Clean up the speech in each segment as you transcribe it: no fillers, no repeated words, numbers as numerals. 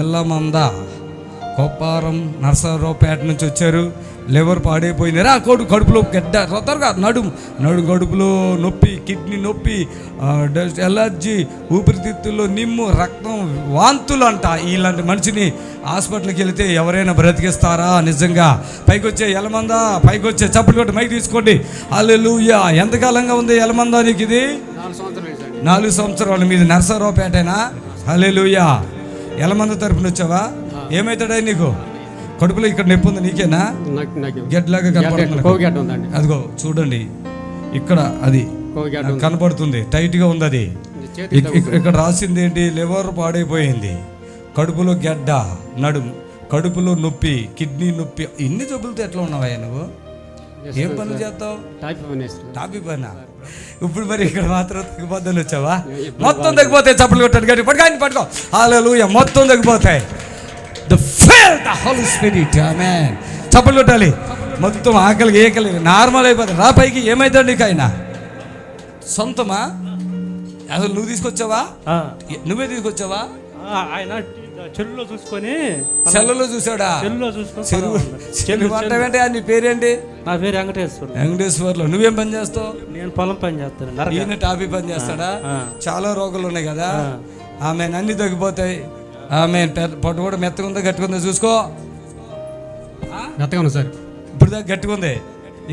ఎల్లమంద కొప్పారం నర్సరావుపేట నుంచి వచ్చారు. లివర్ పాడైపోయింది. కడుపులో గడ్డ త్వరగా నడుము కడుపులో నొప్పి, కిడ్నీ నొప్పి, ఎలర్జీ, ఊపిరితిత్తుల్లో నిమ్ము, రక్తం, వాంతులు అంట. ఇలాంటి మనిషిని హాస్పిటల్కి వెళితే ఎవరైనా బ్రతికిస్తారా? నిజంగా పైకి వచ్చే ఎలమంద, పైకి వచ్చే చప్పుడు కొట్టి మైకి తీసుకోండి. హల్లెలూయా. ఎంతకాలంగా ఉంది ఎలమంద నీకు? ఇది 4 సంవత్సరాలు. మీది నర్సరావుపేటేనా? హల్లెలూయా. ఎలమంద తరపున వచ్చావా? ఏమవుతాడా నీకు? కడుపులో ఇక్కడ నొప్పి ఉంది. నీకేనా? గడ్లాగా కనపడుతుంది. అదిగో చూడండి, ఇక్కడ అది కనపడుతుంది, టైట్గా ఉంది. అది ఇక్కడ రాసింది ఏంటి? లివర్ పాడైపోయింది, కడుపులో గడ్డ, నడుము, కడుపులో నొప్పి, కిడ్నీ నొప్పి. ఇన్ని జబ్బులతో ఎట్లా ఉన్నావయ్యా నువ్వు? ఏం పనులు చేస్తావు? టాపీ పనా? ఇప్పుడు మరి ఇక్కడ మాత్రం తగ్గిపోద్దని వచ్చావా? మొత్తం తగ్గిపోతాయి. చప్పట్లు కొట్టాడు గట్టి పట్టుకో. హల్లెలూయా. మొత్తం తగ్గిపోతాయి. The fill the Holy Spirit. Amen. చప్పట్లు కొట్టాలి. మొత్తం ఆకలి ఏకలి నార్మల్ అయిపోతాయి. రా పైకి. ఏమైతాడు నీకు? ఆయన సొంతమా? అసలు నువ్వు తీసుకొచ్చావా? నువ్వే తీసుకొచ్చావా? ఆయన చెరువులో చూసుకొని. చెల్లలో చూసాడా? చెరువు అంటే నీ పేరేంటి? నా పేరు వెంకటేశ్వర్లో. నువ్వేం పని చేస్తావు? నేను పొలం పని చేస్తాను. ఈయన టాపీ పని చేస్తాడా? చాలా రోగాలు ఉన్నాయి కదా. ఆమె అన్ని తగ్గిపోతాయి. ఆమె పొట్టు కూడా మెత్తగా ఉందా గట్టిగా ఉందా చూసుకో. మెత్తగా ఉంది సార్. ఇప్పుడు దాకా గట్టిగా ఉంది.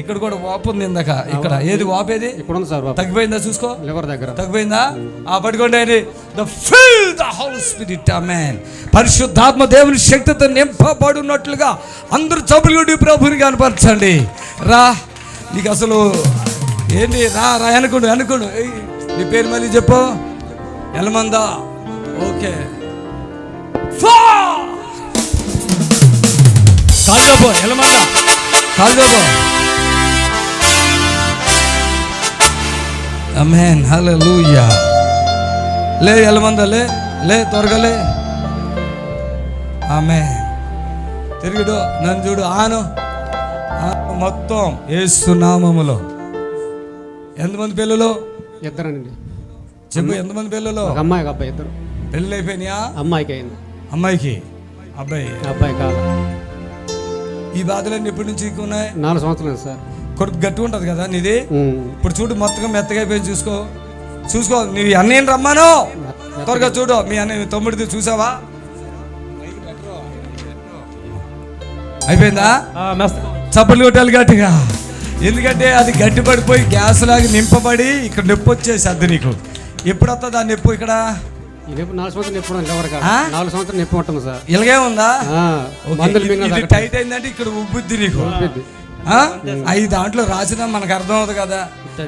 ఇక్కడ కూడా వాపు ఉంది. ఇందాక ఇక్కడ ఏది వాపేది? ఇక్కడ ఉంది సార్. తగ్గిపోయిందా చూసుకో. లివర్ దగ్గర తగ్గిపోయిందా? పట్టుకోండి. The fill the holy spirit. Amen. పరిశుద్ధాత్మ దేవుని శక్తితో నింపబడినట్లుగా అందరూ చప్పులు కొట్టి ప్రభుని కనపరచండి. రా. నీకు అసలు ఏంటి? రా అనుకోండు. నీ పేరు మళ్ళీ చెప్పు. ఎలమందా. ఓకే. కాలు చెప్పు. ఎలమందా కాలు చెప్పు. ఆమేన్. హల్లెలూయా. లే ఎలమందా, లే త్వరగా లే. ఆమేన్. తిరిగిడు. నన్ను చూడు. ఆను మొత్తం యేసు నామములో. ఎంతమంది పిల్లలు? ఇద్దరండి. చెప్పు. ఎంతమంది పిల్లలు? అమ్మాయికి అబ్బాయి. ఇద్దరు. పెళ్ళి అయిపోయినాయా? అమ్మాయికి అయింది. అమ్మాయికి అబ్బాయి కాదు. ఈ బాధలన్నీ ఎప్పటి నుంచి ఉన్నాయి? 4 సంవత్సరాలు సార్. కొడుకు గట్టిగా ఉంటుంది కదా నీది. ఇప్పుడు చూడు మొత్తం మెత్తగా అయిపోయింది. చూసుకో. నీ అన్నయ్యని రమ్మాను. త్వరగా చూడు. మీ అన్నయ్య తమ్ముడిది చూసావా? అయిపోయిందా? చప్పట్లు కొట్టాలి గట్టిగా. ఎందుకంటే అది గట్టి పడిపోయి గ్యాస్ లాగా నింపబడి ఇక్కడ నొప్పి వచ్చేసి అద్దు. నీకు ఎప్పుడు వస్తుంది ఆ నొప్పి? ఇక్కడ 4 సంవత్సరాలు నొప్పి. 4 సంవత్సరాలు నొప్పి ఉంటుంది సార్. ఇలాగే ఉందా? టైట్ అయిందంటే ఇక్కడ ఉబ్బుద్ది నీకు. అవి దాంట్లో రాసినా మనకు అర్థం అవుతుంది కదా.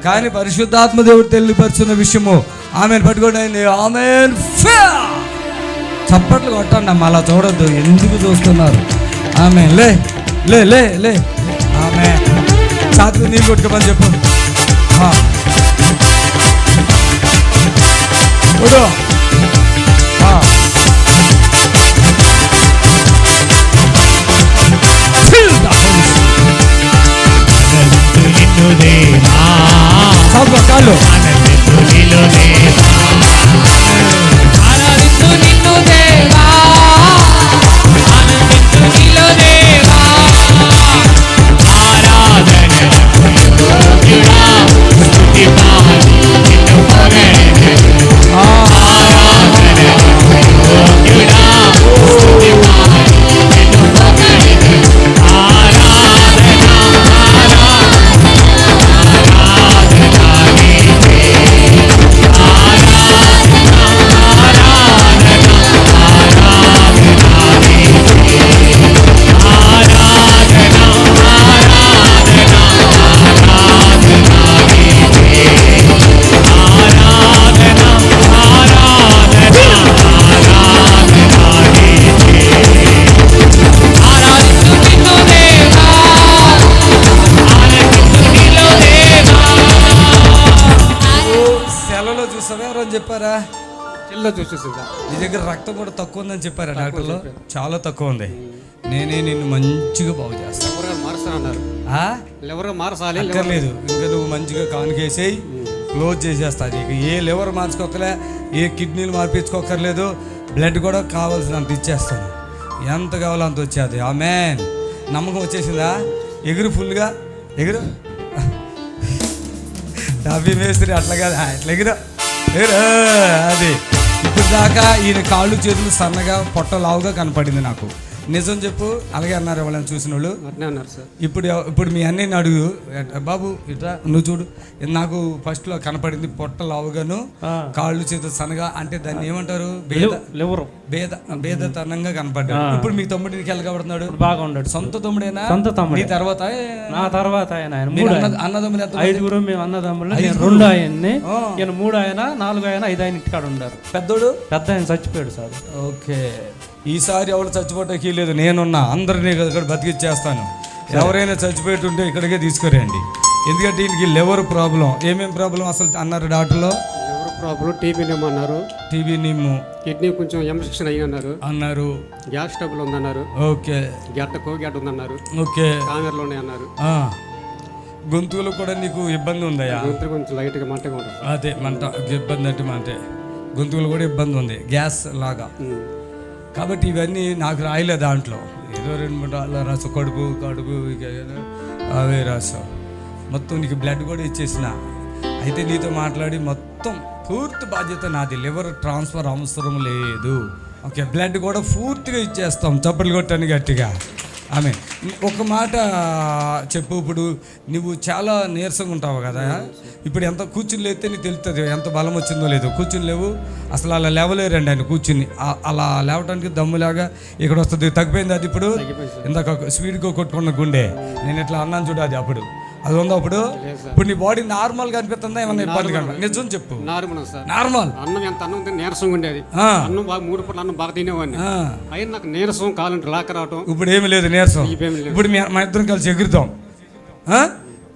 కానీ పరిశుద్ధాత్మ దేవుడు తెలియపరుచున్న విషయము. ఆమెను పట్టుకోండి. ఆమెన్. చప్పట్లు కొట్టండి అమ్మ. అలా చూడొద్దు. ఎందుకు చూస్తున్నారు? ఆమె లే. ఆమె సాత్విక నీళ్ళు కొట్టుకోమని చెప్పు. కాళ్ళు చెప్పారా? చెల్లో చూసేసిందా? నీ దగ్గర రక్తం కూడా తక్కువ ఉందని చెప్పారా డాక్టర్లు? చాలా తక్కువ ఉంది. నేనే నిన్ను మంచిగా బాగు చేస్తాను. మారుస్తానన్నారు. మార్చాలి లేదు. ఇంకా నువ్వు మంచిగా కానుకేసేయి, క్లోజ్ చేసేస్తా. నీకు ఏ లివర్ మార్చుకోకలే, ఏ కిడ్నీలు మార్పించుకోకర్లేదు. బ్లడ్ కూడా కావాల్సినంత ఇచ్చేస్తాను, ఎంత కావాలో అంత వచ్చేది. ఆమేన్. నమ్మకం వచ్చేసిందా? ఎగురు ఫుల్గా ఎగురు. డబ్బీ మేస్త్రి అట్లా కాదు, ఇట్లా ఎగురు ఎగురు. అది ఇప్పుడు దాకా ఈయన కాళ్ళు చేతులు సన్నగా పొట్ట లావుగా కనపడింది నాకు. నిజం చెప్పు. అలాగే అన్నారు వాళ్ళని చూసిన వాళ్ళు. అట్నే అన్నారు సార్. ఇప్పుడు మీ అన్నయ్యని అడుగు, బాబు ఇట్లా నువ్వు చూడు, నాకు ఫస్ట్లో కనపడింది పొట్ట లావుగాను కాళ్ళు చేతులు సన్నగా, అంటే దాన్ని ఏమంటారు, భేదతనంగా కనపడ్డాడు. ఇప్పుడు మీ తమ్ముడు నీకు ఎలా కనబడుతున్నాడు? బాగా ఉన్నాడు. సొంత తమ్ముడేనా? సొంత తమ్ముడు. నీ తర్వాత నా తర్వాత ఆయన అన్నదమ్ములు ఎంత? 5 మేము అన్నదమ్ములు. 2 ఆయన్ని, ఈయన 3 ఆయన, 4 ఆయన, 5 ఆయన ఇంటికాడ ఉండారు. పెద్దోడు పెద్ద ఆయన చచ్చిపోయాడు సార్. ఓకే. ఈసారి ఎవరు చచ్చిపోవటానికి లేదు, నేనున్నా, అందరినీ ఇక్కడ బతికిచ్చేస్తాను. ఎవరైనా చచ్చిపోతుంటే ఇక్కడికే తీసుకురండి. ఎందుకంటే దీనికి లివర్ ప్రాబ్లం. ఏమేం ప్రాబ్లం అసలు అన్నారు డాక్టర్లో? లివర్ ప్రాబ్లం, టీబీ నిమ్ము అన్నారు. టీబీ నిమ్ము, కిడ్నీ కొంచెం ఇన్ఫెక్షన్ అయ్యి అన్నారు. గ్యాస్ ట్రబుల్ ఉందన్నారు. ఓకే. కోగడ్డ ఉందన్నారు. ఓకే. కామెర్లు ఉన్నాయి అన్నారు. గొంతులో కూడా నీకు ఇబ్బంది ఉందయ్యా? గొంతు కొంచెం లైట్గా మంటగా ఉంటుంది. అదే మంట, ఇబ్బంది అంటే మంటే, గొంతులో కూడా ఇబ్బంది ఉంది, గ్యాస్ లాగా. కాబట్టి ఇవన్నీ నాకు రాయలే దాంట్లో, ఏదో 2-3 రాసు, కడుపు అవే రాసు. మొత్తం నీకు బ్లడ్ కూడా ఇచ్చేసిన. అయితే నీతో మాట్లాడి మొత్తం పూర్తి బాధ్యత నాది. లివర్ ట్రాన్స్ఫర్ అవసరం లేదు. ఓకే. బ్లడ్ కూడా పూర్తిగా ఇచ్చేస్తాం. చప్పట్లు కొట్టని గట్టిగా. ఆమె ఒక మాట చెప్పు. ఇప్పుడు నువ్వు చాలా నీరసంగా ఉంటావు కదా, ఇప్పుడు ఎంత కూర్చుని లేస్తే నీకు తెలుస్తుంది ఎంత బలం వచ్చిందో లేదో. కూర్చుని లేవు అసలు, అలా లేవలేరండి ఆయన కూర్చుని. అలా లేవటానికి దమ్ములాగా ఇక్కడ వస్తుంది. తగ్గిపోయింది అది ఇప్పుడు? ఇందాక స్పీడ్గా కొట్టుకున్న గుండె నేను ఇట్లా అన్నాను చూడు, అది అప్పుడు అది ఉందా? అప్పుడు ఇప్పుడు నీ బాడీ నార్మల్గా అనిపిస్తుందా? ఏమన్నా ఇబ్బంది కనుక నిజం చెప్పు. నార్మల్. అన్నం ఎంత అన్నం తిని నీరసంగా ఉండేది. అన్నం బాగా 3 పూటలు అన్నం బాగా తినేవాడిని. అయినా నాకు నీరసం, కాలంటే లాక రావటం. ఇప్పుడు ఏమి లేదు నీరసం. ఇప్పుడు మా ఇద్దరం కలిసి ఎగురుతాం,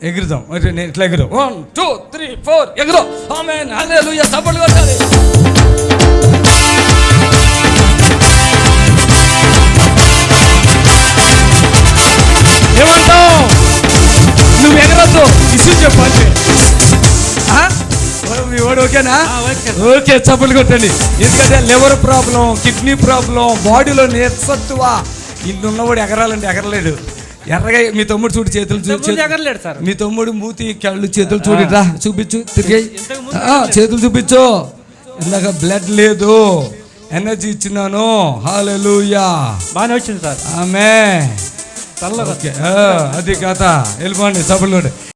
ఎగురుదాం. నేను ఇట్లా ఎగురు. 1 2 3 4 ఎగురు. ఆమేన్. హల్లెలూయా. చప్పట్లు కొట్టాలి. ఏమంటావు? నువ్వు ఎగరద్దు, ఇసు చెప్పు అంటే. మీ వాడు ఓకేనా? ఓకే. చప్పట్లు కొట్టండి. ఎందుకంటే లివర్ ప్రాబ్లం, కిడ్నీ ప్రాబ్లం, బాడీలో నీరసత్వ, ఇన్ని ఉన్నవాడు ఎగరాలంటే ఎగరలేడు. ఎర్రగా మీ తమ్ముడు చూడు, చేతులు ఎగరలేడు సార్. మీ తమ్ముడు మూతి, కళ్ళు, చేతులు చూడిరా, చూపించు, తిరిగి చేతులు చూపించు. ఇందాక బ్లడ్ లేదు, ఎనర్జీ ఇచ్చినాను. హల్లెలూయా. బాగానే వచ్చింది సార్. ఆమేన్. అది కథ. వెళ్ళిపోండి చప్పట్లు.